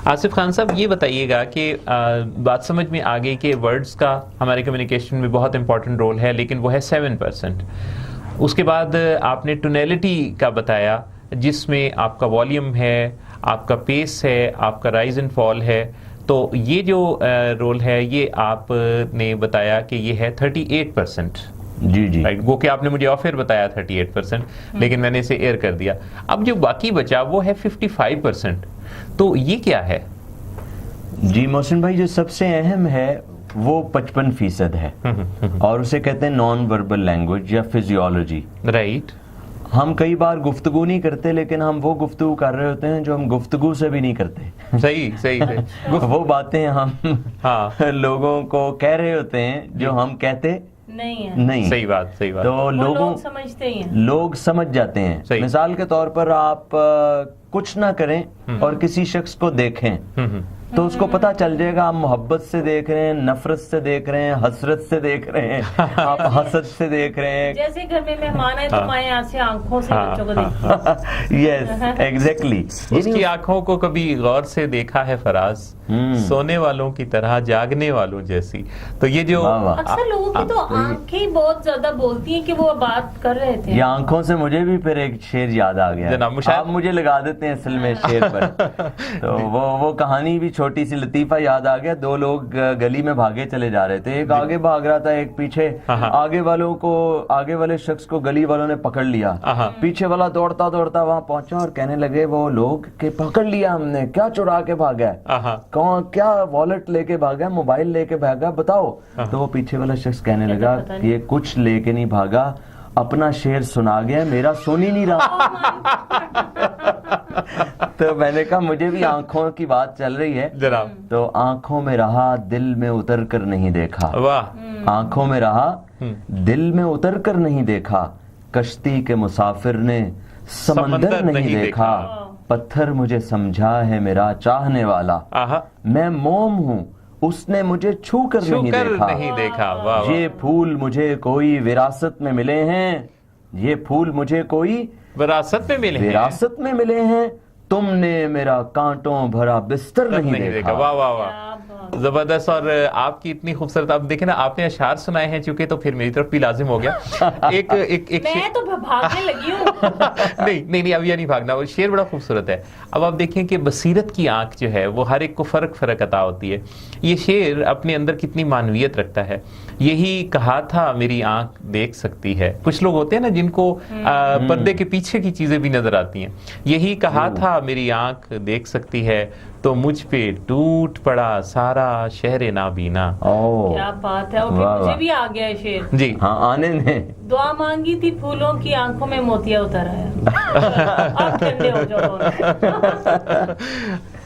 آصف خان صاحب یہ بتائیے گا کہ بات سمجھ میں آ گئی کہ ورڈز کا ہمارے کمیونیکیشن میں بہت امپورٹنٹ رول ہے، لیکن وہ ہے 7%. اس کے بعد آپ نے ٹونیلٹی کا بتایا جس میں آپ کا والیوم ہے، آپ کا پیس ہے، آپ کا رائز اینڈ فال ہے. تو یہ جو رول ہے یہ آپ نے بتایا کہ یہ ہے 38%. جی رائٹ، وہ کہ آپ نے مجھے آف ایئر بتایا 38%، لیکن میں نے اسے ایئر کر دیا. اب جو باقی بچا وہ ہے 55%. تو یہ کیا ہے؟ جی محسن بھائی، جو سب سے اہم ہے وہ 55% ہے، اور اسے کہتے ہیں نان وربل لینگویج یا فزیولوجی. رائٹ. ہم کئی بار گفتگو نہیں کرتے، لیکن ہم وہ گفتگو کر رہے ہوتے ہیں جو ہم گفتگو سے بھی نہیں کرتے. صحیح. وہ باتیں ہم لوگوں کو کہہ رہے ہوتے ہیں جو ہم کہتے نہیں. صحیح بات. تو لوگ سمجھ جاتے ہیں. مثال کے طور پر آپ کچھ نہ کریں اور کسی شخص کو دیکھیں تو اس کو پتہ چل جائے گا آپ محبت سے دیکھ رہے ہیں، نفرت سے دیکھ رہے ہیں، حسرت سے دیکھ رہے ہیں، آپ حسد سے دیکھ رہے ہیں. جیسے گھر میں مہمان آئے تو مائیں یہاں سے آنکھوں سے بچوں کو دیکھتی. Yes exactly. اس کی آنکھوں کو کبھی غور سے دیکھا ہے فراز، سونے والوں کی طرح جاگنے والوں جیسی. تو یہ جو اکثر لوگوں کی تو آنکھیں بہت زیادہ بولتی ہیں کہ وہ بات کر رہے تھے. یہ آنکھوں سے مجھے بھی پھر ایک شعر یاد آ گیا. آپ مجھے لگا دیتے ہیں اصل میں شعر پر. تو وہ کہانی بھی چھوٹی سی لطیفہ یاد آ گیا. دو لوگ گلی میں بھاگے چلے جا رہے تھے، ایک آگے بھاگ رہا تھا ایک پیچھے. آگے والے شخص کو گلی والوں نے پکڑ لیا. پیچھے والا دوڑتا دوڑتا وہاں پہنچا اور کہنے لگے وہ لوگ کہ پکڑ لیا ہم نے، کیا چرا کے بھاگا ہے، کیا والٹ لے کے بھاگا، موبائل لے کے بھاگا، بتاؤ. تو وہ پیچھے والا شخص کہنے لگا کہ یہ کچھ لے کے نہیں بھاگا، اپنا شعر سنا گیا، میرا سن ہی نہیں رہا. تو میں نے کہا مجھے بھی آنکھوں کی بات چل رہی ہے جناب. تو آنکھوں میں رہا دل میں اتر کر نہیں دیکھا. آنکھوں میں رہا دل میں اتر کر نہیں دیکھا، کشتی کے مسافر نے سمندر نہیں دیکھا. پتھر مجھے سمجھا ہے میرا چاہنے والا، میں موم ہوں اس نے مجھے چھو کر نہیں دیکھا. یہ پھول مجھے کوئی وراثت میں ملے ہیں، یہ پھول مجھے کوئی وراثت میں ملے ہیں، تم نے میرا کانٹوں بھرا بستر نہیں دیکھا. واہ زبردست. اور آپ کی اتنی خوبصورت، اب دیکھیں نا آپ نے اشعار سنائے ہیں چونکہ تو پھر میری طرف بھی لازم ہو گیا. میں تو بھاگنے لگی ہوں. نہیں اب یہ نہیں بھاگنا. وہ شعر بڑا خوبصورت ہے. اب آپ دیکھیں کہ بصیرت کی آنکھ جو ہے وہ ہر ایک کو فرق عطا ہوتی ہے. یہ شعر اپنے اندر کتنی معنویت رکھتا ہے. یہی کہا تھا میری آنکھ دیکھ سکتی ہے. کچھ لوگ ہوتے ہیں نا جن کو پردے کے پیچھے کی چیزیں بھی نظر آتی ہیں. یہی کہا تھا میری آنکھ دیکھ سکتی ہے، تو مجھ پہ ٹوٹ پڑا سارا شہر نابینا. کیا بات ہے. اور پھر مجھے بھی آ گیا ہے شعر. جی ہاں آنے نے دعا مانگی تھی پھولوں کی، آنکھوں میں موتیا اتر آیا. آپ ٹھنڈے ہو جاؤ.